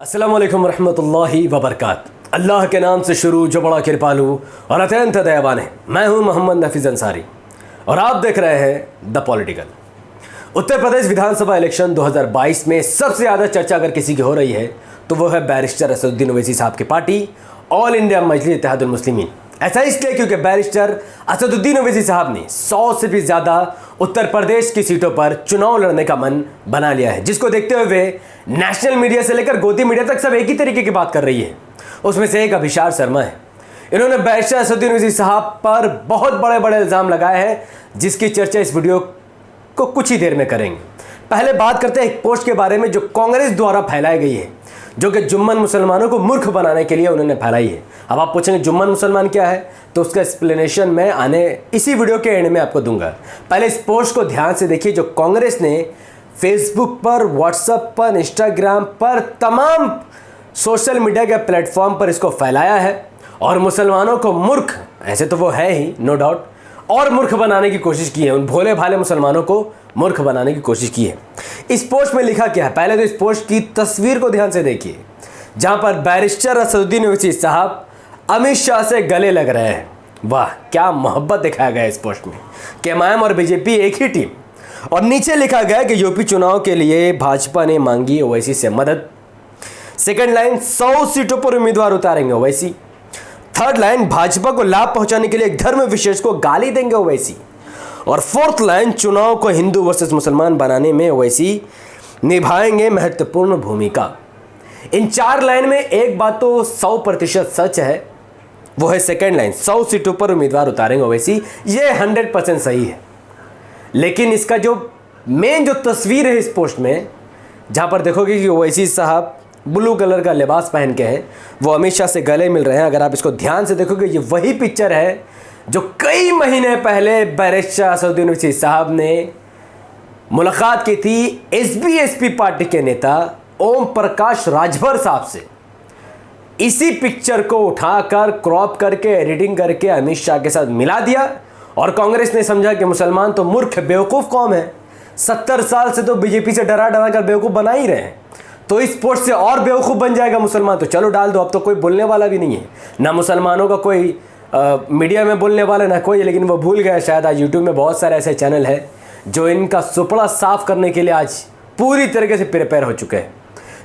अस्सलाम वालेकुम रहमतुल्लाहि वबरकात। अल्लाह के नाम से शुरू जो बड़ा कृपालु और अत्यंत दयावान है। मैं हूं मोहम्मद नफीस अंसारी और आप देख रहे हैं the political. Uttar Pradesh Vidhan Sabha election 2022 में सबसे ज़्यादा चर्चा अगर किसी की हो रही है तो वो है बैरिस्टर असदुद्दीन ओवैसी साहब की पार्टी ऑल इंडिया मजलिस इत्तेहादुल मुस्लिमीन। ऐसा इसलिए क्योंकि बैरिस्टर असदुद्दीन ओवैसी साहब ने 100 से भी ज़्यादा उत्तर प्रदेश की सीटों पर चुनाव लड़ने का मन बना लिया है, जिसको देखते हुए नेशनल मीडिया से लेकर गोदी मीडिया तक सब एक ही तरीके की बात कर रही है। उसमें से एक अभिषार शर्मा है। इन्होंने बैरिस्टर असदुद्दीन ओवैसी साहब पर बहुत बड़े बड़े इल्ज़ाम लगाए हैं, जिसकी चर्चा इस वीडियो को कुछ ही देर में करेंगे। पहले बात करते हैं एक पोस्ट के बारे में जो कांग्रेस द्वारा फैलाई गई है, जो कि जुम्मन मुसलमानों को मूर्ख बनाने के लिए उन्होंने फैलाई है। अब आप पूछेंगे जुम्मन मुसलमान क्या है, तो उसका एक्सप्लेनेशन मैं इसी वीडियो के एंड में आपको दूंगा। पहले इस पोस्ट को ध्यान से देखिए जो कांग्रेस ने फेसबुक पर, व्हाट्सएप पर, इंस्टाग्राम पर, तमाम सोशल मीडिया के प्लेटफॉर्म पर इसको फैलाया है और मुसलमानों को मूर्ख, ऐसे तो वो है ही नो डाउट, और मूर्ख बनाने की कोशिश की है। उन भोले भाले मुसलमानों को मूर्ख बनाने की कोशिश की है। इस पोस्ट में लिखा क्या है, पहले तो इस पोस्ट की तस्वीर को ध्यान से देखिए, जहां पर बैरिस्टर असदुद्दीन ओवैसी साहब अमित शाह से गले लग रहे हैं। वाह, क्या मोहब्बत दिखाया गया इस पोस्ट में कि एमआईएम और बीजेपी एक ही टीम। और नीचे लिखा गया कि यूपी चुनाव के लिए भाजपा ने मांगी ओवैसी से मदद। सेकंड लाइन, 100 सीटों पर उम्मीदवार उतारेंगे ओवैसी। थर्ड लाइन, भाजपा को लाभ पहुंचाने के लिए एक धर्म विशेष को गाली देंगे ओवैसी। और फोर्थ लाइन, चुनाव को हिंदू वर्सेस मुसलमान बनाने में ओवैसी निभाएंगे महत्वपूर्ण भूमिका। इन चार लाइन में एक बात तो 100% सच है, वो है सेकंड लाइन, 100 सीटों पर उम्मीदवार उतारेंगे ओवैसी। ये 100% सही है। लेकिन इसका जो मेन जो तस्वीर है इस पोस्ट में, जहां पर देखोगे कि ओवैसी साहब ब्लू कलर का लिबास पहन के हैं, वो अमित शाह से गले मिल रहे हैं। अगर आप इसको ध्यान से देखोगे, ये वही पिक्चर है जो कई महीने पहले बैरिस्टर असदुद्दीन ओवैसी साहब ने मुलाकात की थी एसपी पार्टी के नेता ओम प्रकाश राजभर साहब से। इसी पिक्चर को उठाकर क्रॉप करके एडिटिंग करके अमित शाह के साथ मिला दिया और कांग्रेस ने समझा कि मुसलमान तो मूर्ख बेवकूफ़ कौम है, 70 साल से तो बीजेपी से डरा डरा कर बेवकूफ़ बना ही रहे हैं, तो इस पोस्ट से और बेवकूफ़ बन जाएगा मुसलमान, तो चलो डाल दो। अब तो कोई बोलने वाला भी नहीं है, ना मुसलमानों का कोई मीडिया में बोलने वाला ना कोई। लेकिन वो भूल गया शायद, आज यूट्यूब में बहुत सारे ऐसे चैनल हैं जो इनका सुपड़ा साफ करने के लिए आज पूरी तरीके से प्रिपेयर हो चुके हैं।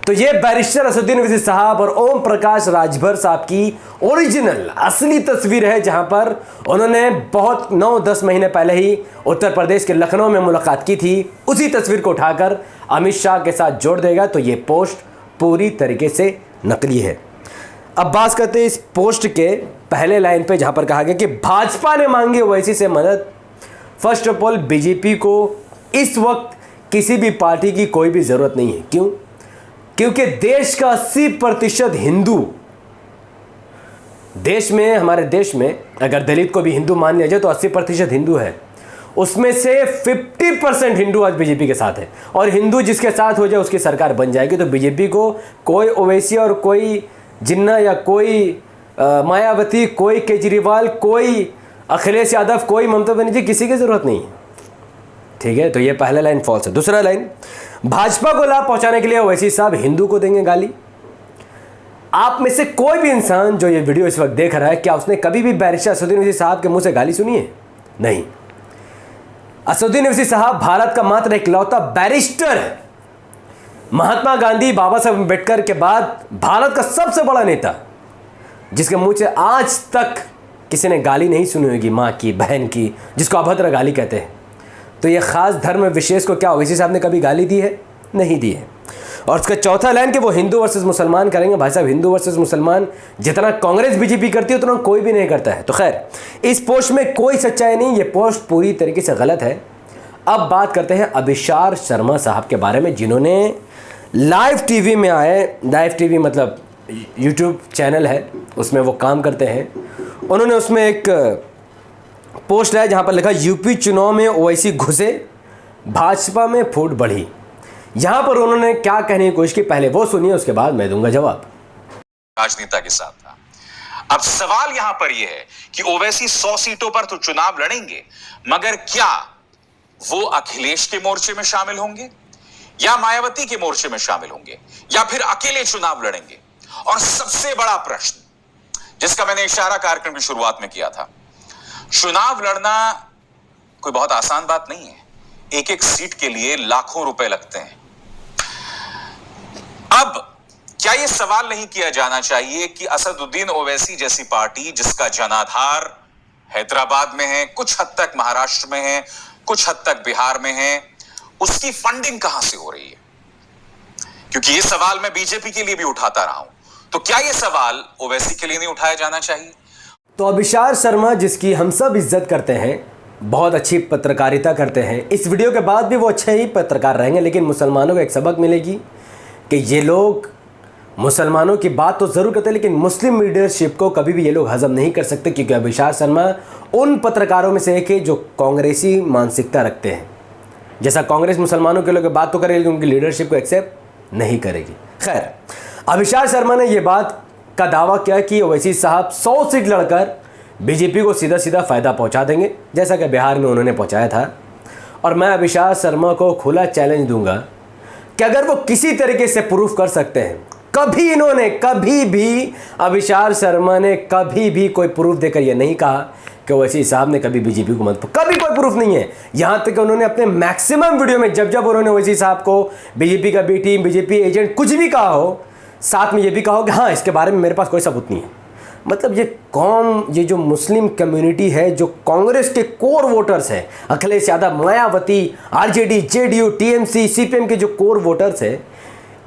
तो ये बैरिस्टर असदुद्दीन ओवैसी साहब और ओम प्रकाश राजभर साहब की ओरिजिनल असली तस्वीर है, जहां पर उन्होंने बहुत 9-10 महीने पहले ही उत्तर प्रदेश के लखनऊ में मुलाकात की थी। उसी तस्वीर को उठाकर अमित शाह के साथ जोड़ देगा, तो ये पोस्ट पूरी तरीके से नकली है। अब बात करते हैं इस पोस्ट के पहले लाइन पे, जहां पर कहा गया कि भाजपा ने मांगी ओवैसी से मदद। फर्स्ट ऑफ ऑल, बीजेपी को इस वक्त किसी भी पार्टी की कोई भी जरूरत नहीं है। क्यों? क्योंकि देश का 80% हिंदू, देश में, हमारे देश में अगर दलित को भी हिंदू मान लिया जाए तो 80% हिंदू है। उसमें से 50% हिंदू आज बीजेपी के साथ है, और हिंदू जिसके साथ हो जाए उसकी सरकार बन जाएगी। तो बीजेपी को कोई ओवैसी और कोई जिन्ना या कोई मायावती, कोई केजरीवाल, कोई अखिलेश यादव, कोई ममता बनर्जी, किसी की जरूरत नहीं है। ठीक है, तो ये पहला लाइन फॉल्स है। दूसरा लाइन, भाजपा को लाभ पहुंचाने के लिए ओवैसी साहब हिंदू को देंगे गाली। आप में से कोई भी इंसान जो ये वीडियो इस वक्त देख रहा है, क्या उसने कभी भी बैरिस्टर असदुद्दीन ओवैसी साहब के मुंह से गाली सुनी है? नहीं। असदुद्दीन ओवैसी साहब भारत का मात्र इकलौता बैरिस्टर है। महात्मा गांधी, बाबा साहब अम्बेडकर के बाद भारत का सबसे बड़ा नेता, जिसके मुंह से आज तक किसी ने गाली नहीं सुनी होगी, माँ की, बहन की, जिसको अभद्र गाली कहते हैं। तो ये खास धर्म विशेष को क्या ओवैसी साहब ने कभी गाली दी है? नहीं दी है। और उसका चौथा लाइन कि वो हिंदू वर्सेस मुसलमान करेंगे। भाई साहब, हिंदू वर्सेस मुसलमान जितना कांग्रेस बीजेपी करती है उतना कोई भी नहीं करता है। तो खैर, इस पोस्ट में कोई सच्चाई नहीं, ये पोस्ट पूरी तरीके से गलत है। अब बात करते हैं अभिषार शर्मा साहब के बारे में, जिन्होंने लाइव टीवी में आए, लाइव टीवी मतलब यूट्यूब चैनल है, उसमें वो काम करते हैं। उन्होंने उसमें एक पोस्ट है जहां पर लिखा यूपी चुनाव में ओवैसी घुसे, भाजपा में फूट बढ़ी। यहां पर उन्होंने क्या कहने की कोशिश की, पहले वो सुनिए, उसके बाद मैं दूंगा जवाब। राजनेता के साथ था। अब सवाल यहां पर यह है कि ओवैसी 100 सीटों पर तो चुनाव लड़ेंगे, मगर क्या वो अखिलेश के मोर्चे में शामिल होंगे या मायावती के मोर्चे में शामिल होंगे, या फिर अकेले चुनाव लड़ेंगे? और सबसे बड़ा प्रश्न जिसका मैंने इशारा कार्यक्रम की शुरुआत में किया था, चुनाव लड़ना कोई बहुत आसान बात नहीं है। एक एक सीट के लिए लाखों रुपए लगते हैं। अब क्या यह सवाल नहीं किया जाना चाहिए कि असदुद्दीन ओवैसी जैसी पार्टी जिसका जनाधार हैदराबाद में है, कुछ हद तक महाराष्ट्र में है, कुछ हद तक बिहार में है, उसकी फंडिंग कहां से हो रही है? क्योंकि यह सवाल मैं बीजेपी के लिए भी उठाता रहा हूं, तो क्या यह सवाल ओवैसी के लिए नहीं उठाया जाना चाहिए? तो अभिषार शर्मा, जिसकी हम सब इज्जत करते हैं, बहुत अच्छी पत्रकारिता करते हैं, इस वीडियो के बाद भी वो अच्छे ही पत्रकार रहेंगे, लेकिन मुसलमानों को एक सबक मिलेगी कि ये लोग मुसलमानों की बात तो ज़रूर करते हैं, लेकिन मुस्लिम लीडरशिप को कभी भी ये लोग हजम नहीं कर सकते, क्योंकि अभिषार शर्मा उन पत्रकारों में से एक है जो कांग्रेसी मानसिकता रखते हैं। जैसा कांग्रेस मुसलमानों के लोग बात तो करेगी, लेकिन उनकी लीडरशिप को एक्सेप्ट नहीं करेगी। खैर, अभिषार शर्मा ने ये बात का दावा किया कि ओवैसी साहब 100 सीट लड़कर बीजेपी को सीधा सीधा फ़ायदा पहुंचा देंगे, जैसा कि बिहार में उन्होंने पहुंचाया था। और मैं अभिषार शर्मा को खुला चैलेंज दूंगा कि अगर वो किसी तरीके से प्रूफ कर सकते हैं, कभी भी अभिषार शर्मा ने कभी भी कोई प्रूफ देकर यह नहीं कहा कि ओवैसी साहब ने कभी बीजेपी को मत, कभी कोई प्रूफ नहीं है। यहां तक कि उन्होंने अपने मैक्सिमम वीडियो में जब उन्होंने ओवैसी साहब को बीजेपी का बी टीम, बीजेपी एजेंट कुछ भी कहा हो, साथ में ये भी कहा हो कि हाँ, इसके बारे में मेरे पास कोई सबूत नहीं है। मतलब ये कौम, ये जो मुस्लिम कम्युनिटी है, जो कांग्रेस के कोर वोटर्स हैं, Akhilesh Yadav, Mayawati, RJD, JDU, TMC, CPM के जो कोर वोटर्स हैं,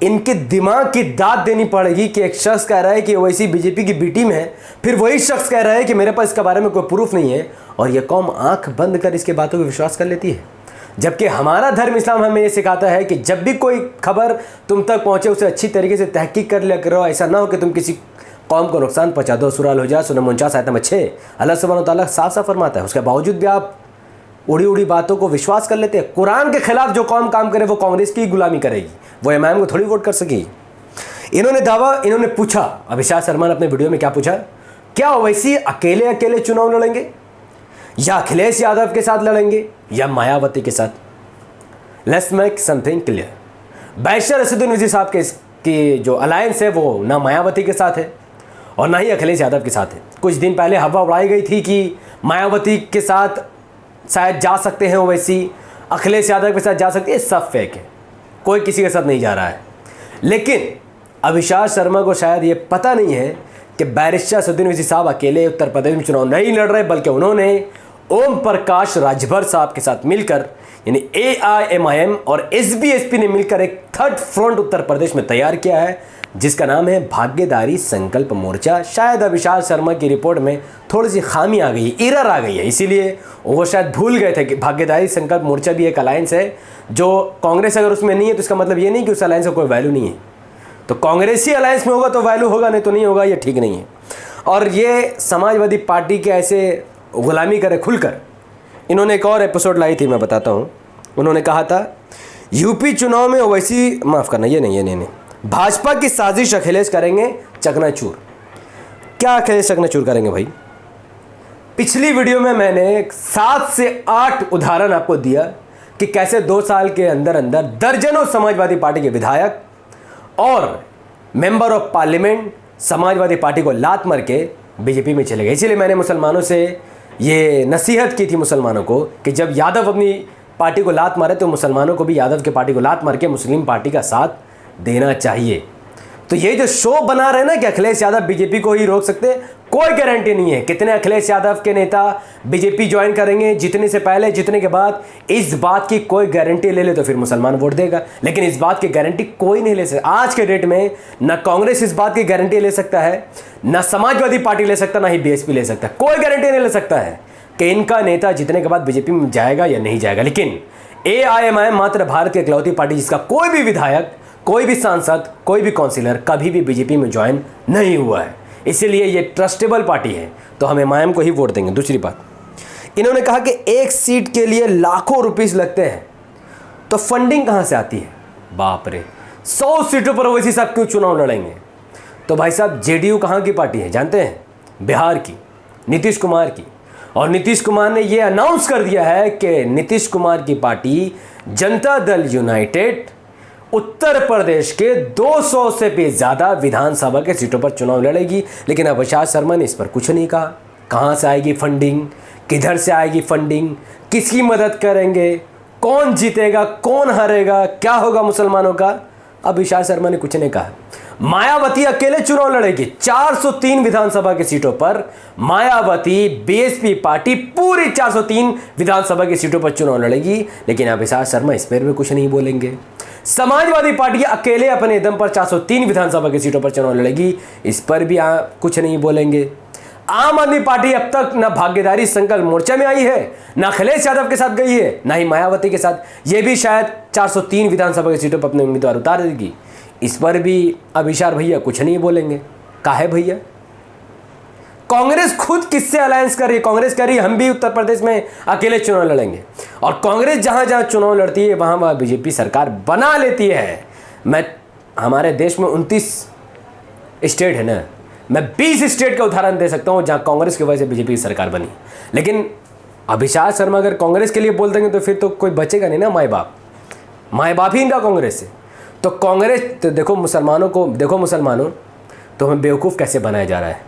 इनके दिमाग की दाद देनी पड़ेगी कि एक शख्स कह रहा है कि ओवैसी बीजेपी की बी टीम है, फिर वही शख्स कह रहा है कि मेरे पास इसके बारे में कोई प्रूफ नहीं है, और यह कौम आंख बंद कर इसके बातों पर विश्वास कर लेती है। जबकि हमारा धर्म इस्लाम हमें ये सिखाता है कि जब भी कोई खबर तुम तक पहुंचे, उसे अच्छी तरीके से तहकीक कर लिया करो। ऐसा ना हो कि तुम किसी कौम को नुकसान पहुंचा दो। सूरह अल-हुजुरात 49 आयत नंबर 6 अल्लाह सुब्हानहू व तआला साफ साफ फरमाता है। उसके बावजूद भी आप उड़ी उड़ी बातों को विश्वास कर लेते हैं। कुरान के खिलाफ जो कौम काम करे वो कांग्रेस की गुलामी करेगी, वो इमाम को थोड़ी वोट कर सकेगी। इन्होंने पूछा, अभिषार शर्मा ने अपने वीडियो में क्या पूछा, क्या ओवैसी अकेले चुनाव लड़ेंगे, या अखिलेश यादव के साथ लड़ेंगे, या मायावती के साथ? Let's make something clear. Barrister Asaduddin Owaisi साहब की जो अलायंस है वो ना मायावती के साथ है और ना ही अखिलेश यादव के साथ है। कुछ दिन पहले हवा उड़ाई गई थी कि मायावती के साथ शायद जा सकते हैं ओवैसी, अखिलेश यादव के साथ जा सकते हैं। सब फेक है, कोई किसी के साथ नहीं जा रहा है। लेकिन अभिषार शर्मा को शायद ये पता नहीं है कि बैरिस्टर असदुद्दीन ओवैसी साहब अकेले उत्तर प्रदेश में चुनाव नहीं लड़ रहे, बल्कि उन्होंने ओम प्रकाश राजभर साहब के साथ मिलकर, यानी AIMIM और SBSP ने मिलकर एक थर्ड फ्रंट उत्तर प्रदेश में तैयार किया है, जिसका नाम है भाग्यदारी संकल्प मोर्चा। शायद अभिषार शर्मा की रिपोर्ट में थोड़ी सी खामी आ गई, एरर आ गई है, इसीलिए वो शायद भूल गए थे कि भाग्यदारी संकल्प मोर्चा भी एक अलायंस है जो कांग्रेस अगर उसमें नहीं है तो इसका मतलब ये नहीं कि उस अलायंस का कोई वैल्यू नहीं है। तो कांग्रेसी अलायंस में होगा तो वैल्यू होगा, नहीं तो नहीं होगा, ये ठीक नहीं है। और ये समाजवादी पार्टी के ऐसे गुलामी करे खुलकर, इन्होंने एक और एपिसोड लाई थी, मैं बताता हूँ। उन्होंने कहा था यूपी चुनाव में ओवैसी, माफ़ करना, ये नहीं, भाजपा की साजिश अखिलेश करेंगे चकनाचूर। क्या अखिलेश चकनाचूर करेंगे भाई? पिछली वीडियो में मैंने 7 से 8 उदाहरण आपको दिया कि कैसे 2 साल के अंदर दर्जनों समाजवादी पार्टी के विधायक और member of parliament Samajwadi party को लात मार के बीजेपी में चले गए। इसीलिए मैंने मुसलमानों से ये नसीहत की थी मुसलमानों को कि जब यादव अपनी पार्टी को लात मारे तो मुसलमानों को भी यादव के पार्टी को लात मार के मुस्लिम पार्टी का साथ देना चाहिए। तो ये जो शो बना रहे ना कि अखिलेश यादव बीजेपी को ही रोक सकते, कोई गारंटी नहीं है। कितने अखिलेश यादव के नेता बीजेपी ज्वाइन करेंगे, जितने से पहले जितने के बाद, इस बात की कोई गारंटी ले ले तो फिर मुसलमान वोट देगा, लेकिन इस बात की गारंटी कोई नहीं ले सकता। आज के डेट में ना कांग्रेस इस बात की गारंटी ले सकता है, ना समाजवादी पार्टी ले सकता, ना ही बीएसपी ले सकता। कोई गारंटी नहीं ले सकता है कि इनका नेता जीतने के बाद बीजेपी में जाएगा या नहीं जाएगा। लेकिन AIMIM मात्र भारत की इकलौती पार्टी जिसका कोई भी विधायक, कोई भी सांसद, कोई भी काउंसिलर कभी भी बीजेपी में ज्वाइन नहीं हुआ है, इसीलिए ये ट्रस्टेबल पार्टी है, तो हम MIM को ही वोट देंगे। दूसरी बात, इन्होंने कहा कि एक सीट के लिए लाखों रुपीस लगते हैं, तो फंडिंग कहाँ से आती है? बाप रे, 100 सीटों पर ओवैसी साहब क्यों चुनाव लड़ेंगे? तो भाई साहब, JDU कहाँ की पार्टी है जानते हैं? बिहार की, नीतीश कुमार की। और नीतीश कुमार ने यह अनाउंस कर दिया है कि नीतीश कुमार की पार्टी जनता दल यूनाइटेड उत्तर प्रदेश के 200 से भी ज़्यादा विधानसभा के सीटों पर चुनाव लड़ेगी। लेकिन अविश्वास शर्मा ने इस पर कुछ नहीं कहा। कहाँ से आएगी फंडिंग, किधर से आएगी फंडिंग, किसकी मदद करेंगे, कौन जीतेगा, कौन हारेगा, क्या होगा मुसलमानों का, अविश्वास शर्मा ने कुछ नहीं कहा। मायावती अकेले चुनाव लड़ेगी 403 विधानसभा की सीटों पर। मायावती बीएसपी पार्टी पूरी 403 विधानसभा की सीटों पर चुनाव लड़ेगी। लेकिन अविश्वास शर्मा इस पर भी कुछ नहीं बोलेंगे। समाजवादी पार्टी अकेले अपने दम पर 403 विधानसभा की सीटों पर चुनाव लड़ेगी, इस पर भी कुछ नहीं बोलेंगे। आम आदमी पार्टी अब तक न भागीदारी संकल्प मोर्चा में आई है, न अखिलेश यादव के साथ गई है, न ही मायावती के साथ। यह भी शायद 403 विधानसभा की सीटों पर अपने उम्मीदवार उतार देगी। इस पर भी अभिषार भैया कुछ नहीं बोलेंगे। काहे भैया? कांग्रेस खुद किससे अलायंस कर रही है? कांग्रेस कह रही है हम भी उत्तर प्रदेश में अकेले चुनाव लड़ेंगे, और कांग्रेस जहां जहां चुनाव लड़ती है वहां वहां बीजेपी सरकार बना लेती है। हमारे देश में 29 स्टेट है ना, मैं 20 स्टेट का उदाहरण दे सकता हूं जहां कांग्रेस की वजह से बीजेपी की सरकार बनी। लेकिन अविश्वास शर्मा अगर कांग्रेस के लिए बोल देंगे तो फिर तो कोई बचेगा नहीं ना। माए बाप ही इनका कांग्रेस है। तो कांग्रेस तो देखो मुसलमानों तो हमें बेवकूफ़ कैसे बनाया जा रहा है।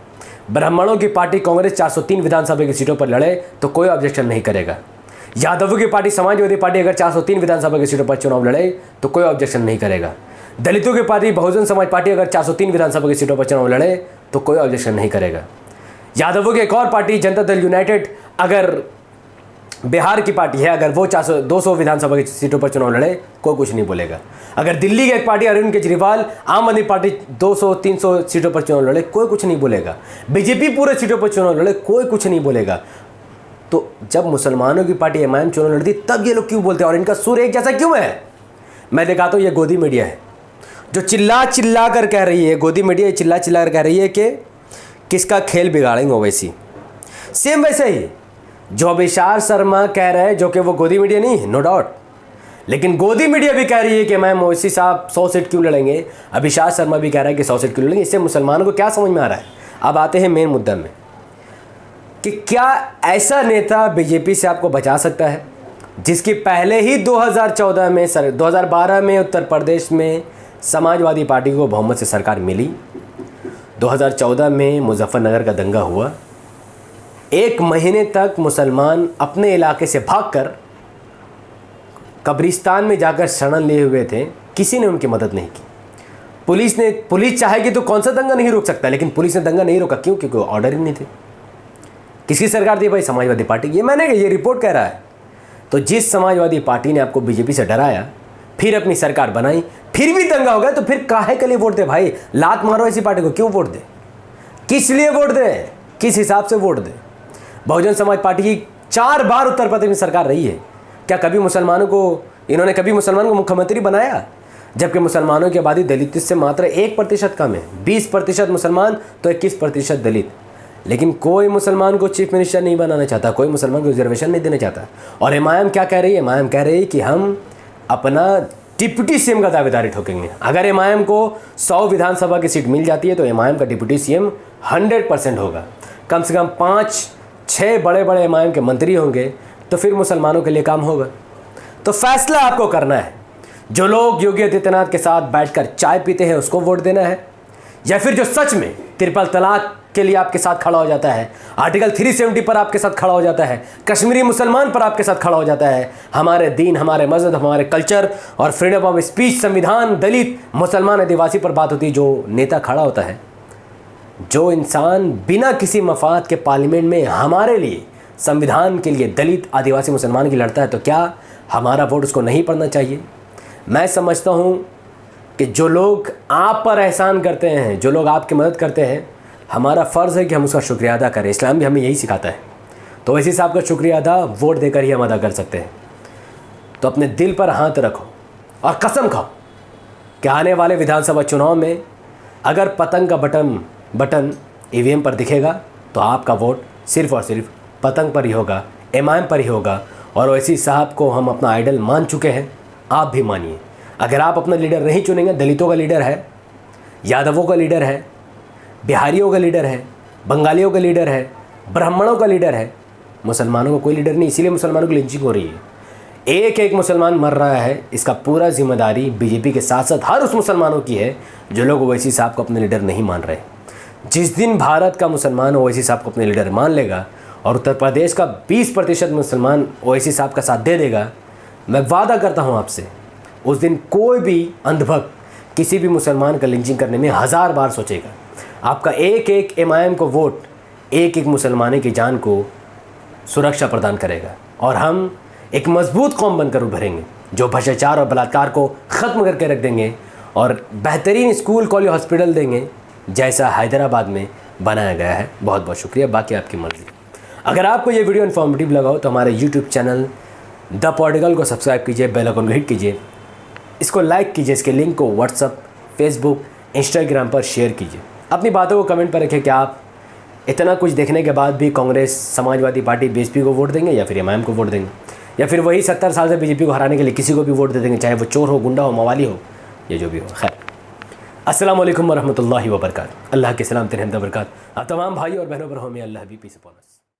ब्राह्मणों की पार्टी कांग्रेस 403 विधानसभा की सीटों पर लड़े तो कोई ऑब्जेक्शन नहीं करेगा। यादवों की पार्टी समाजवादी पार्टी अगर 403 विधानसभा की सीटों पर चुनाव लड़े तो कोई ऑब्जेक्शन नहीं करेगा। दलितों की पार्टी बहुजन समाज पार्टी अगर 403 विधानसभा की सीटों पर चुनाव लड़े तो कोई ऑब्जेक्शन नहीं करेगा। यादवों की एक और पार्टी जनता दल यूनाइटेड अगर बिहार की पार्टी है, अगर वो 200 विधानसभा की सीटों पर चुनाव लड़े कोई कुछ नहीं बोलेगा। अगर दिल्ली की एक पार्टी अरविंद केजरीवाल आम आदमी पार्टी 200-300 सीटों पर चुनाव लड़े कोई कुछ नहीं बोलेगा। बीजेपी पूरे सीटों पर चुनाव लड़े कोई कुछ नहीं बोलेगा। तो जब मुसलमानों की पार्टी एमआईएम चुनाव लड़ती तब ये लोग क्यों बोलते हैं और इनका सुर एक जैसा क्यों है? मैं दिखाता हूँ। ये गोदी मीडिया है जो चिल्ला कर कह रही है, गोदी मीडिया चिल्ला कर कह रही है कि किसका खेल बिगाड़ेंगे ओवैसी। सेम वैसे ही जो अविश्वास शर्मा कह रहे हैं, जो कि वो गोदी मीडिया नहीं है, नो डाउट, लेकिन गोदी मीडिया भी कह रही है कि मैम ओवैसी साहब 100 सीट क्यों लड़ेंगे। अविश्वास शर्मा भी कह रहा है कि 100 सीट क्यों लड़ेंगे। इससे मुसलमानों को क्या समझ में आ रहा है? अब आते हैं मेन मुद्दा में कि क्या ऐसा नेता बीजेपी से आपको बचा सकता है जिसकी पहले ही 2012 में उत्तर प्रदेश में समाजवादी पार्टी को बहुमत से सरकार मिली। 2014 में मुजफ्फरनगर का दंगा हुआ। 1 महीने तक मुसलमान अपने इलाके से भागकर कब्रिस्तान में जाकर शरण लिए हुए थे। किसी ने उनकी मदद नहीं की। पुलिस चाहेगी तो कौन सा दंगा नहीं रोक सकता, लेकिन पुलिस ने दंगा नहीं रोका। क्यों? क्योंकि ऑर्डर ही नहीं थे। किसकी सरकार थी भाई? समाजवादी पार्टी की। ये रिपोर्ट कह रहा है। तो जिस समाजवादी पार्टी ने आपको बीजेपी से डराया, फिर अपनी सरकार बनाई, फिर भी दंगा हो गया, तो फिर काहे के लिए वोट दे भाई? लात मारो ऐसी पार्टी को। क्यों वोट दे? किस लिए वोट दे? किस हिसाब से वोट दे? बहुजन समाज पार्टी की 4 बार उत्तर प्रदेश में सरकार रही है। क्या कभी इन्होंने कभी मुसलमान को मुख्यमंत्री बनाया? जबकि मुसलमानों की आबादी दलित से मात्र 1% कम है। 20% मुसलमान तो 21% दलित। लेकिन कोई मुसलमान को चीफ मिनिस्टर नहीं बनाना चाहता, कोई मुसलमान को रिजर्वेशन नहीं देना चाहता। और एमआईएम क्या कह रही है? एमआईएम कह रही है कि हम अपना डिप्टी सीएम का दावेदारी ठोकेंगे। अगर एमआईएम को 100 विधानसभा की सीट मिल जाती है तो एमआईएम का डिप्टी सीएम 100% होगा। कम से कम 5-6 बड़े एमआईएम के मंत्री होंगे, तो फिर मुसलमानों के लिए काम होगा। तो फैसला आपको करना है। जो लोग योगी आदित्यनाथ के साथ बैठकर चाय पीते हैं उसको वोट देना है, या फिर जो सच में ट्रिपल तलाक के लिए आपके साथ खड़ा हो जाता है, आर्टिकल 370 पर आपके साथ खड़ा हो जाता है, कश्मीरी मुसलमान पर आपके साथ खड़ा हो जाता है, हमारे दीन, हमारे मजहब, हमारे कल्चर और फ्रीडम ऑफ स्पीच, संविधान, दलित, मुसलमान, आदिवासी पर बात होती है। जो नेता खड़ा होता है, जो इंसान बिना किसी मफाद के पार्लियामेंट में हमारे लिए, संविधान के लिए, दलित, आदिवासी, मुसलमान की लड़ता है, तो क्या हमारा वोट उसको नहीं पड़ना चाहिए? मैं समझता हूँ कि जो लोग आप पर एहसान करते हैं, जो लोग आपकी मदद करते हैं, हमारा फ़र्ज़ है कि हम उसका शुक्रिया अदा करें। इस्लाम भी हमें यही सिखाता है। तो वैसे साहब का शुक्रिया अदा वोट देकर ही हम अदा कर सकते हैं। तो अपने दिल पर हाथ रखो और कसम खाओ कि आने वाले विधानसभा चुनाव में अगर पतंग का बटन ईवीएम पर दिखेगा तो आपका वोट सिर्फ़ और सिर्फ पतंग पर ही होगा, एमआईएम पर ही होगा। और ओवैसी साहब को हम अपना आइडल मान चुके हैं, आप भी मानिए। अगर आप अपना लीडर नहीं चुनेंगे, दलितों का लीडर है, यादवों का लीडर है, बिहारियों का लीडर है, बंगालियों का लीडर है, ब्राह्मणों का लीडर है, मुसलमानों का कोई लीडर नहीं। इसीलिए मुसलमानों की लिंचिंग हो रही है। एक एक मुसलमान मर रहा है, इसका पूरा जिम्मेदारी बीजेपी के साथ साथ हर उस मुसलमानों की है जो लोग ओवैसी साहब को अपने लीडर नहीं मान रहे। जिस दिन भारत का मुसलमान ओवैसी साहब को अपने लीडर मान लेगा और उत्तर प्रदेश का 20% मुसलमान ओवैसी साहब का साथ दे देगा, मैं वादा करता हूँ आपसे, उस दिन कोई भी अंधभक्त किसी भी मुसलमान का लिंचिंग करने में 1000 बार सोचेगा। आपका एक एक MIM को वोट एक एक मुसलमानी की जान को सुरक्षा प्रदान करेगा और हम एक मजबूत कौम बनकर उभरेंगे जो भ्रष्टाचार और बलात्कार को ख़त्म करके रख देंगे और बेहतरीन स्कूल, कॉलेज, हॉस्पिटल देंगे जैसा हैदराबाद में बनाया गया है। बहुत बहुत शुक्रिया, बाकी आपकी मर्ज़ी। अगर आपको ये वीडियो इन्फॉर्मेटिव लगा हो तो हमारे यूट्यूब चैनल द पॉलिटिकल को सब्सक्राइब कीजिए, बेल आइकन को हिट कीजिए, इसको लाइक कीजिए, इसके लिंक को व्हाट्सअप, फेसबुक, इंस्टाग्राम पर शेयर कीजिए। अपनी बातों को कमेंट पर रखें कि आप इतना कुछ देखने के बाद भी कांग्रेस, समाजवादी पार्टी, BSP को वोट देंगे या फिर MIM को वोट देंगे, या फिर वही 70 साल से बीजेपी को हराने के लिए किसी को भी वोट दे देंगे, चाहे वो चोर हो, गुंडा हो, मवाली हो, या जो भी हो। खैर, अस्सलाम वालेकुम वरहमतुल्लाहि वबरकातुहू। अल्लाह के सलाम, रहमत बरकत आप तमाम भाई और बहनों पर हो। मे अल्लाह भी पीस अपॉन अस।